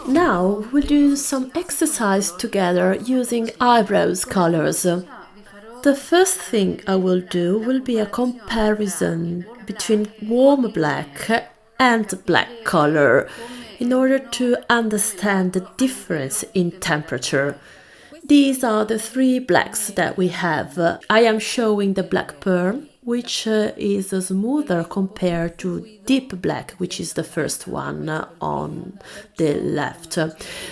Now we'll do some exercise together using eyebrows colors. The first thing I will do will be a comparison between warm black and black color in order to understand the difference in temperature. These are the three blacks that we have. I am showing the black pearl, which is smoother compared to deep black, which is the first one on the left.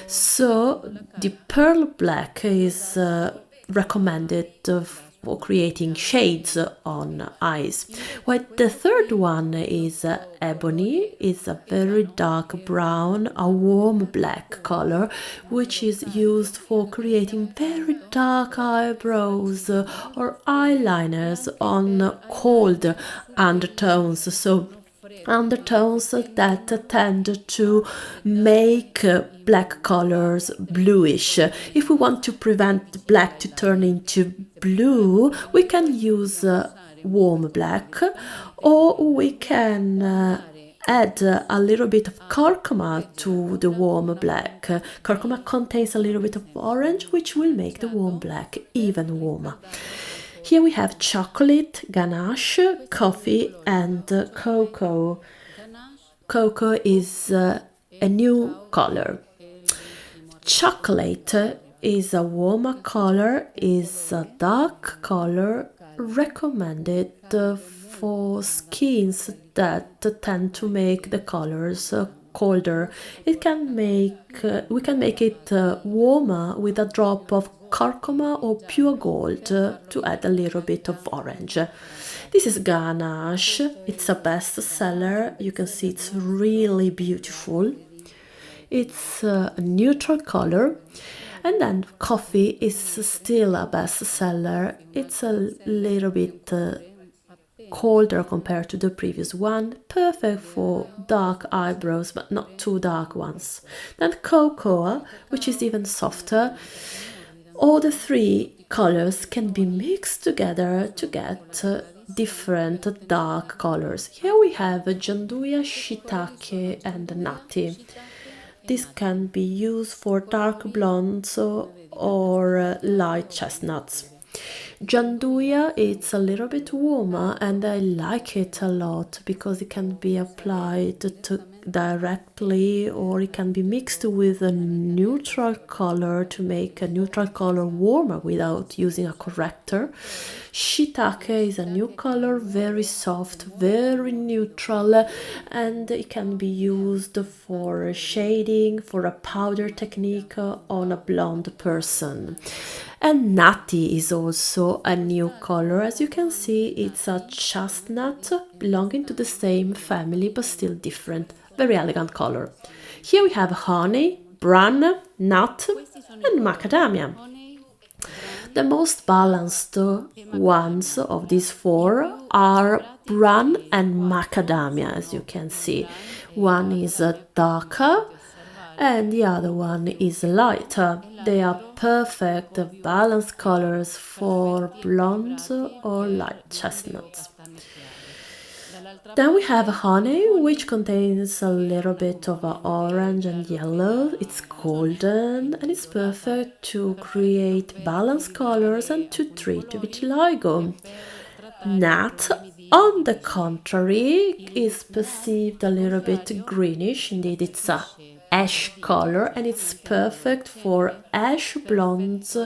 So the pearl black is recommended for creating shades on eyes. While the third one is ebony, is a very dark brown, a warm black color, which is used for creating very dark eyebrows or eyeliners on cold undertones. So undertones that tend to make black colors bluish. If we want to prevent black to turn into blue, we can use warm black, or we can add a little bit of curcuma to the warm black. Curcuma contains a little bit of orange, which will make the warm black even warmer. Here we have chocolate, ganache, coffee, and cocoa. Cocoa is a new color. Chocolate is a warmer color, is a dark color, recommended for skins that tend to make the colors colder. We can make it warmer with a drop of curcuma or pure gold to add a little bit of orange. This is ganache. It's a bestseller. You can see it's really beautiful. It's a neutral color. And then coffee is still a bestseller. It's a little bit colder compared to the previous one, perfect for dark eyebrows but not too dark ones. Then cocoa, which is even softer. All the three colors can be mixed together to get different dark colors. Here we have gianduia, shiitake and nati. This can be used for dark blondes or light chestnuts. Gianduia, it's a little bit warmer and I like it a lot because it can be applied directly, or it can be mixed with a neutral color to make a neutral color warmer without using a corrector. Shiitake is a new color, very soft, very neutral, and it can be used for shading, for a powder technique on a blonde person. And nati is also a new color. As you can see, it's a chestnut belonging to the same family but still different. Very elegant color. Here we have honey, bran, nut and macadamia. The most balanced ones of these four are bran and macadamia, as you can see. One is darker and the other one is lighter. They are perfect balanced colors for blondes or light chestnuts. Then we have honey, which contains a little bit of orange and yellow. It's golden and it's perfect to create balanced colors and to treat vitiligo. Nut, on the contrary, is perceived a little bit greenish. Indeed, it's a ash color and it's perfect for ash blondes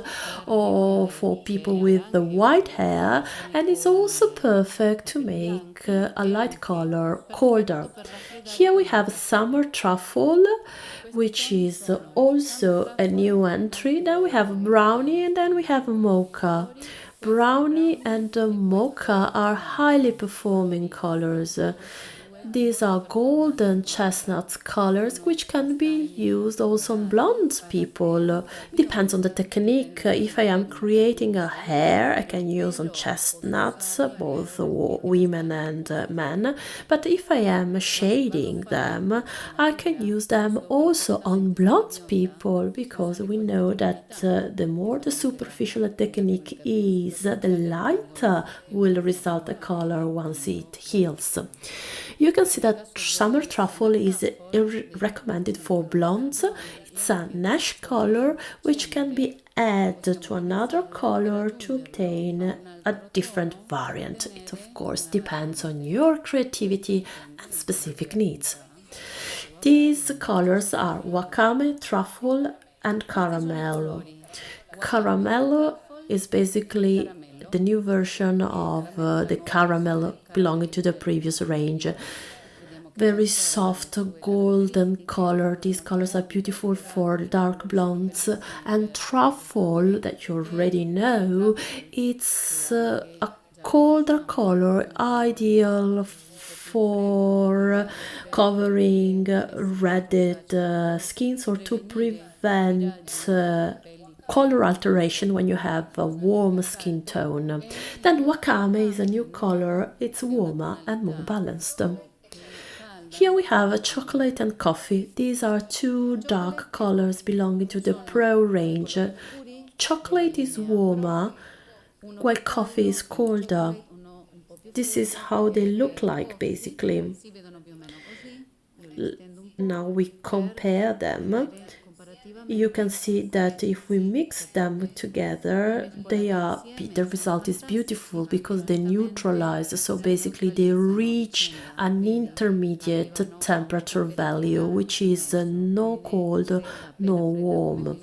or for people with the white hair, and it's also perfect to make a light color colder. Here we have summer truffle, which is also a new entry. Then we have brownie and then we have mocha. Brownie and mocha are highly performing colors. These are golden chestnut colors which can be used also on blonde people. Depends on the technique. If I am creating a hair, I can use on chestnuts, both women and men. But if I am shading them, I can use them also on blonde people, because we know that the more the superficial a technique is, the lighter will result the color once it heals. You You can see that summer truffle is recommended for blondes. It's an ash color which can be added to another color to obtain a different variant. It of course depends on your creativity and specific needs. These colors are wakame, truffle and caramello. Caramello is basically the new version of the caramel belonging to the previous range. Very soft golden color. These colors are beautiful for dark blondes. And truffle, that you already know, it's a colder color, ideal for covering reddened skins or to prevent color alteration when you have a warm skin tone. Then wakame is a new color. It's warmer and more balanced. Here we have a chocolate and coffee. These are two dark colors belonging to the Pro range. Chocolate is warmer, while coffee is colder. This is how they look like, basically. Now we compare them. You can see that if we mix them together, the result is beautiful because they neutralize. So basically they reach an intermediate temperature value, which is no cold, no warm.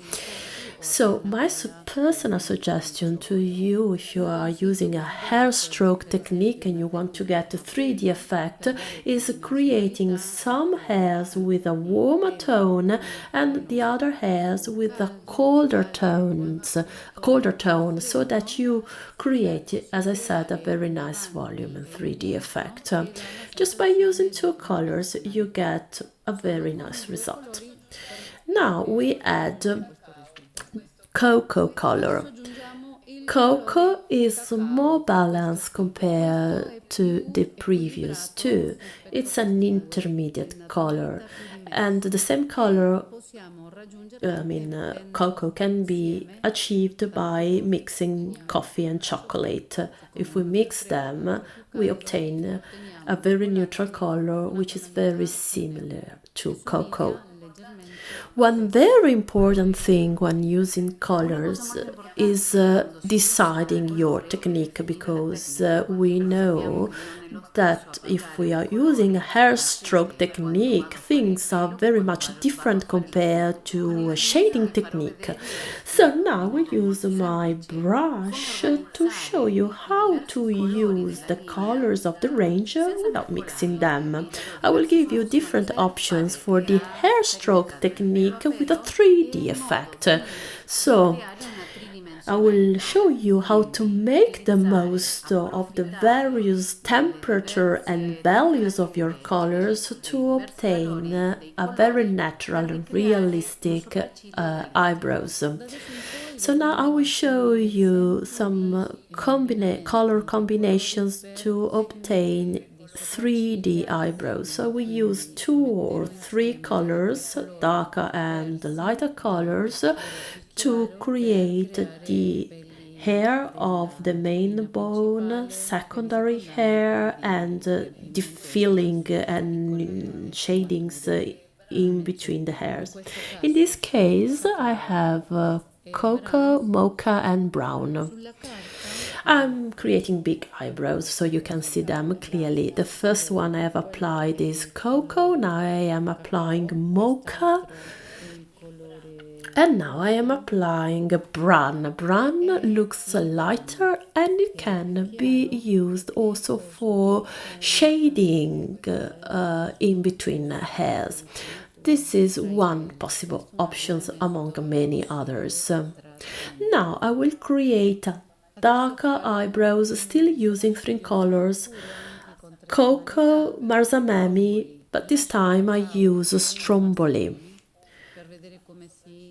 So my personal suggestion to you, if you are using a hair stroke technique and you want to get a 3D effect, is creating some hairs with a warmer tone and the other hairs with a colder tone, so that you create, as I said, a very nice volume and 3D effect. Just by using two colors, you get a very nice result. Now we add cocoa color. Cocoa is more balanced compared to the previous two. It's an intermediate color, and the same color, cocoa can be achieved by mixing coffee and chocolate. If we mix them, we obtain a very neutral color which is very similar to cocoa. One very important thing when using colors is deciding your technique, because we know that if we are using a hair stroke technique, things are very much different compared to a shading technique. So now I will use my brush to show you how to use the colors of the range without mixing them. I will give you different options for the hair stroke technique with a 3D effect. So I will show you how to make the most of the various temperature and values of your colors to obtain a very natural and realistic eyebrows. So now I will show you some color combinations to obtain 3D eyebrows. So we use 2 or 3 colors, darker and lighter colors, to create the hair of the main bone, secondary hair, and the filling and shadings in between the hairs. In this case, I have cocoa, mocha, and brown. I'm creating big eyebrows so you can see them clearly. The first one I have applied is cocoa, now I am applying mocha, and now I am applying brown. Brown looks lighter and it can be used also for shading in between hairs. This is one possible option among many others. Now I will create darker eyebrows still using 3 colors: cocoa, marzamemi, but this time I use stromboli.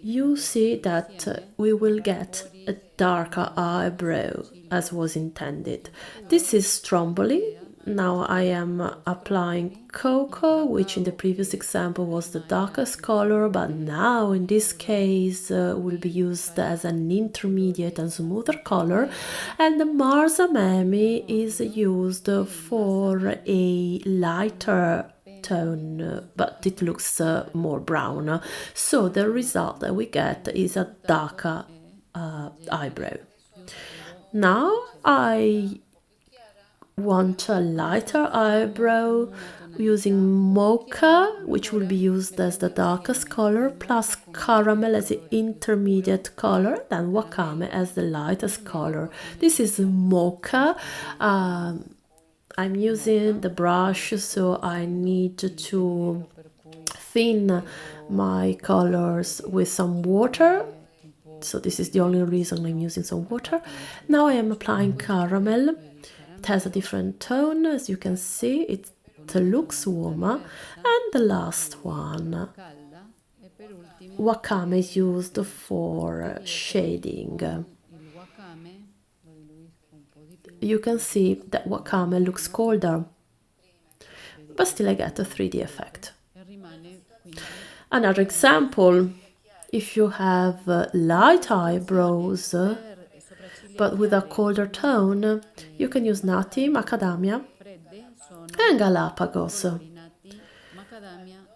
You see that we will get a darker eyebrow as was intended. This is stromboli. Now I am applying cocoa, which in the previous example was the darkest color, but now in this case will be used as an intermediate and smoother color. And the Marzamemi is used for a lighter tone, but it looks more brown. So the result that we get is a darker eyebrow. Now I want a lighter eyebrow using mocha, which will be used as the darkest color, plus caramel as the intermediate color, then wakame as the lightest color. This is mocha. I'm using the brush, so I need to thin my colors with some water. So this is the only reason I'm using some water. Now I am applying caramel. It has a different tone, as you can see. It looks warmer. And the last one, wakame is used for shading. You can see that wakame looks colder, but still I get a 3D effect. Another example, if you have light eyebrows, but with a colder tone, you can use nati, macadamia, and Galapagos.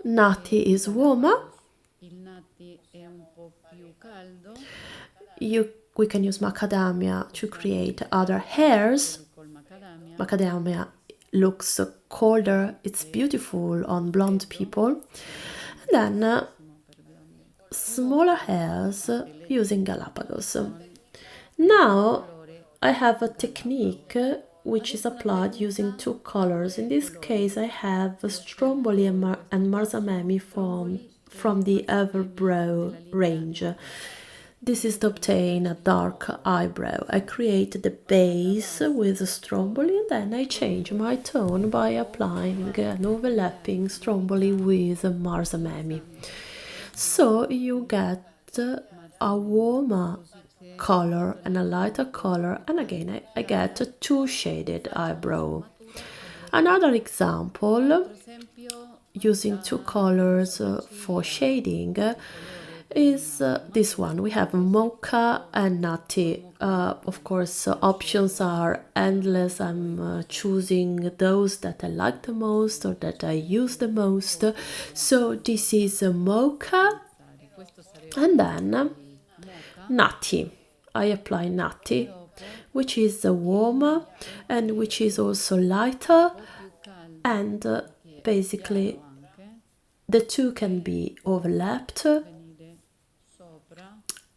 Nati is warmer. We can use macadamia to create other hairs. Macadamia looks colder, it's beautiful on blonde people. And then smaller hairs using Galapagos. Now I have a technique which is applied using two colors. In this case I have Stromboli and Marzamemi from the Everbrow range. This is to obtain a dark eyebrow. I create the base with Stromboli and then I change my tone by applying an overlapping Stromboli with Marzamemi. So you get a warmer color and a lighter color, and again I get a two shaded eyebrow. Another example using two colors for shading is this one. We have mocha and nati. Of course, options are endless. I'm choosing those that I like the most or that I use the most. So this is mocha and then nati. I apply nati, which is warmer and which is also lighter, and basically the two can be overlapped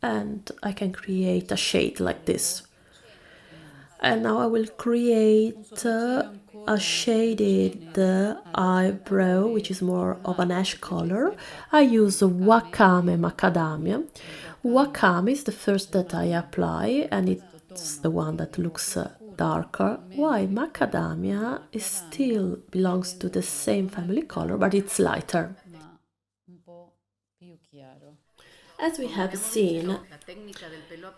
and I can create a shade like this. And now I will create a shaded eyebrow, which is more of an ash color. I use wakame macadamia. Wakame is the first that I apply and it's the one that looks darker, while macadamia still belongs to the same family color but it's lighter. As we have seen,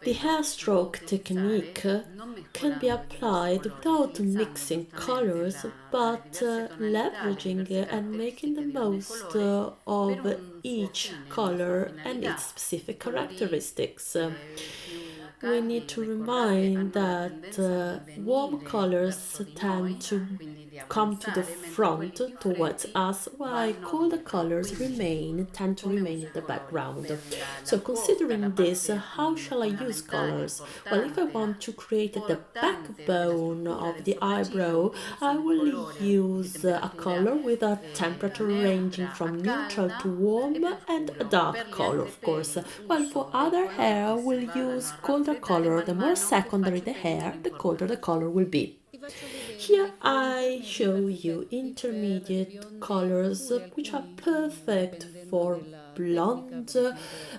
the hair stroke technique can be applied without mixing colors, but leveraging and making the most of each color and its specific characteristics. We need to remind that warm colors tend to come to the front towards us, while colder colors tend to remain in the background. So considering this, how shall I use colors? Well, if I want to create the backbone of the eyebrow, I will use a color with a temperature ranging from neutral to warm and a dark color, of course. While for other hair, we'll use colder color. The more secondary the hair, the colder the color will be. Here I show you intermediate colors which are perfect for blonde,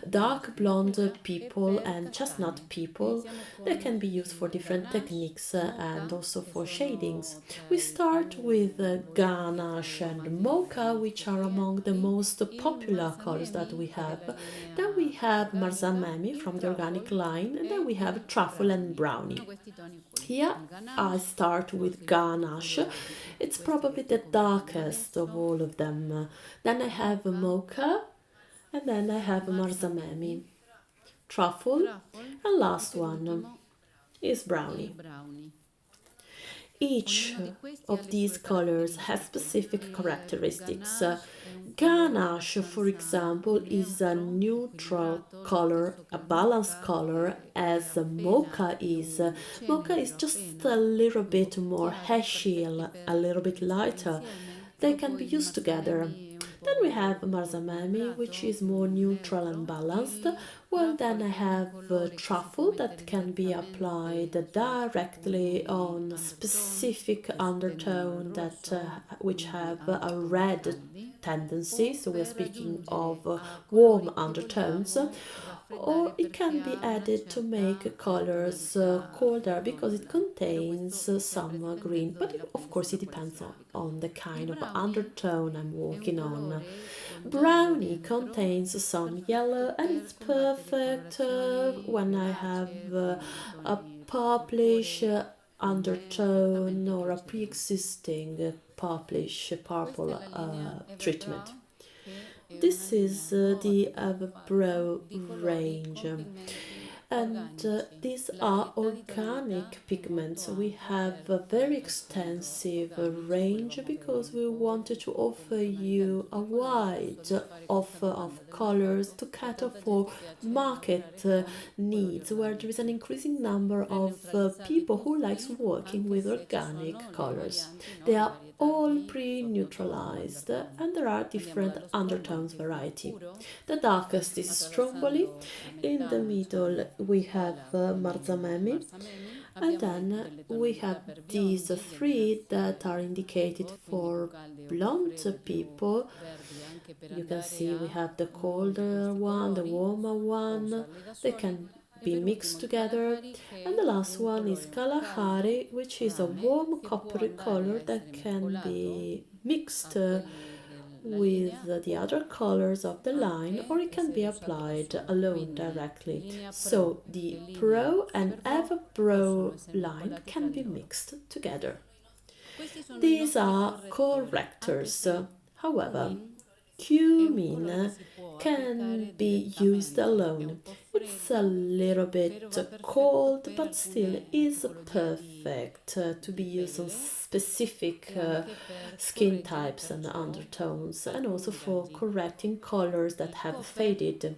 dark blonde people and chestnut people. They can be used for different techniques and also for shadings. We start with ganache and mocha, which are among the most popular colors that we have. Then we have marzamemi from the organic line, and then we have truffle and brownie. Here I start with ganache. It's probably the darkest of all of them. Then I have mocha, and then I have marzamemi, truffle, and last one is brownie. Each of these colors has specific characteristics. Ganache, for example, is a neutral color, a balanced color, as mocha is. Mocha is just a little bit more hashy, a little bit lighter. They can be used together. Then we have marzamemi, which is more neutral and balanced. Well, then I have truffle that can be applied directly on a specific undertone that which have a red tendency. So we're speaking of warm undertones. Or it can be added to make colors colder because it contains some green, but of course it depends on the kind of undertone I'm working on. Brownie contains some yellow and it's perfect when I have a purplish undertone or a pre-existing purplish purple treatment. This is the Avobro range, and these are organic pigments. We have a very extensive range because we wanted to offer you a wide offer of colors to cater for market needs, where there is an increasing number of people who likes working with organic colors. They are all pre-neutralized and there are different undertones variety. The darkest is Stromboli, in the middle we have marzamemi, and then we have these three that are indicated for blonde people. You can see we have the colder one, the warmer one. They can be mixed together, and the last one is Kalahari, which is a warm coppery color that can be mixed with the other colors of the line, or it can be applied alone directly. So the Pro and Avobro line can be mixed together. These are correctors. However, cumin can be used alone. It's a little bit cold, but still is perfect to be used on specific skin types and undertones, and also for correcting colors that have faded.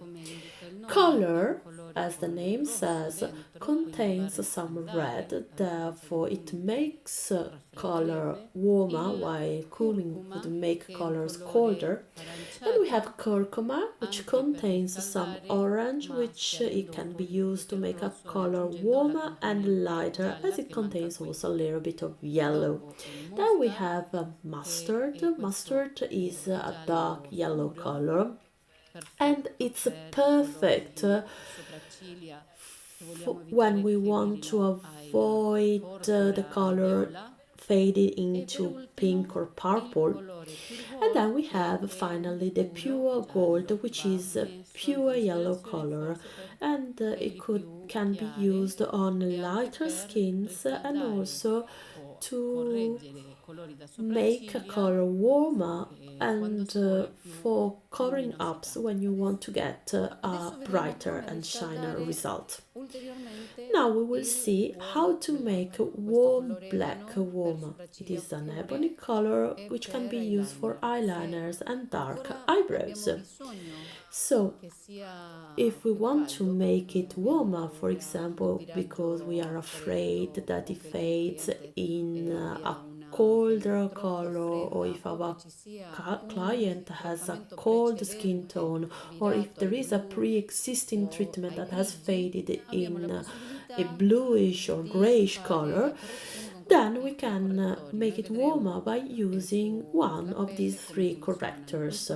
Color, as the name says, contains some red, therefore it makes color warmer, while cooling would make colors colder. Then we have curcuma, which contains some orange, which it can be used to make a color warmer and lighter, as it contains also a little bit of yellow. Then we have mustard. Mustard is a dark yellow color, and it's perfect when we want to avoid the color fading into pink or purple. And then we have finally the pure gold, which is a pure yellow color, and it can be used on lighter skins and also to make a color warmer and for covering ups when you want to get a brighter and shinier result. Now we will see how to make warm black warmer. It is an ebony color which can be used for eyeliners and dark eyebrows. So, if we want to make it warmer, for example, because we are afraid that it fades in a colder color, or if our client has a cold skin tone, or if there is a pre-existing treatment that has faded in a bluish or grayish color, then we can make it warmer by using one of these three correctors.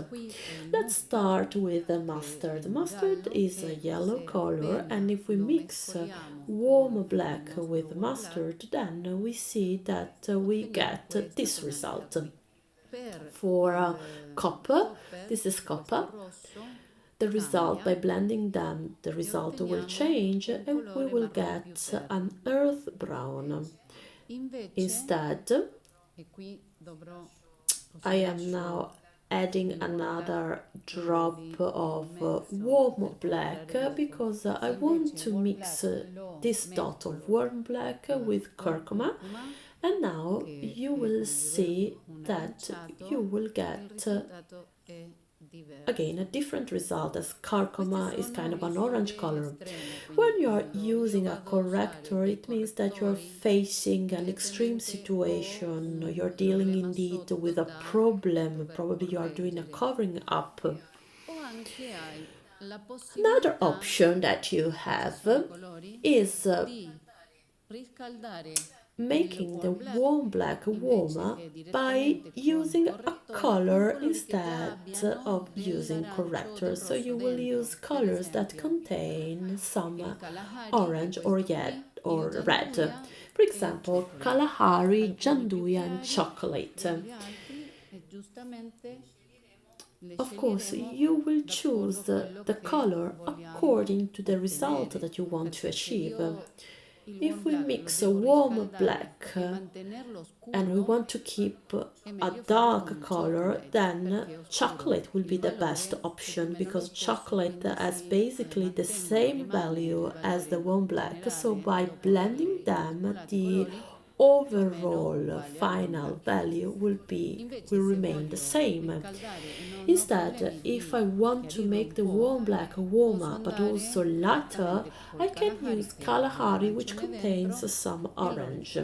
Let's start with the mustard. Mustard is a yellow color, and if we mix warm black with mustard, then we see that we get this result. For copper, this is copper. the result, by blending them, the result will change and we will get an earth brown. Instead, I am now adding another drop of warm black because I want to mix this dot of warm black with curcuma, and now you will see that you will get again a different result, as curcuma is kind of an orange color. When you are using a corrector, it means that you are facing an extreme situation, you're dealing indeed with a problem, probably you are doing a covering up. Another option that you have is making the warm black warmer by using a color instead of using correctors. So you will use colors that contain some orange or red. For example, Kalahari, Gianduja and chocolate. Of course, you will choose the color according to the result that you want to achieve. If we mix a warm black and we want to keep a dark color, then chocolate will be the best option, because chocolate has basically the same value as the warm black. So by blending them, the overall final value will remain the same. Instead, if I want to make the warm black warmer but also lighter, I can use Kalahari, which contains some orange.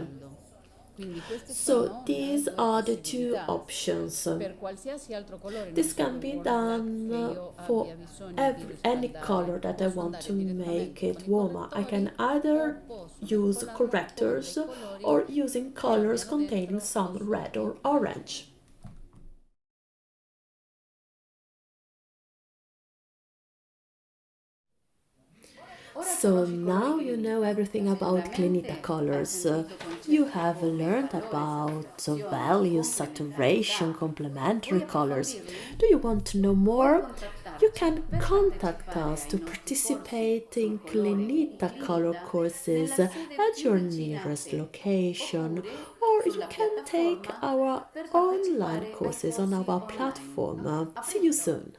So these are the two options. This can be done for any color that I want to make it warmer. I can either use correctors or using colors containing some red or orange. So now you know everything about Clinita colors. You have learned about values, saturation, complementary colors. Do you want to know more? You can contact us to participate in Clinita color courses at your nearest location, or you can take our online courses on our platform. See you soon!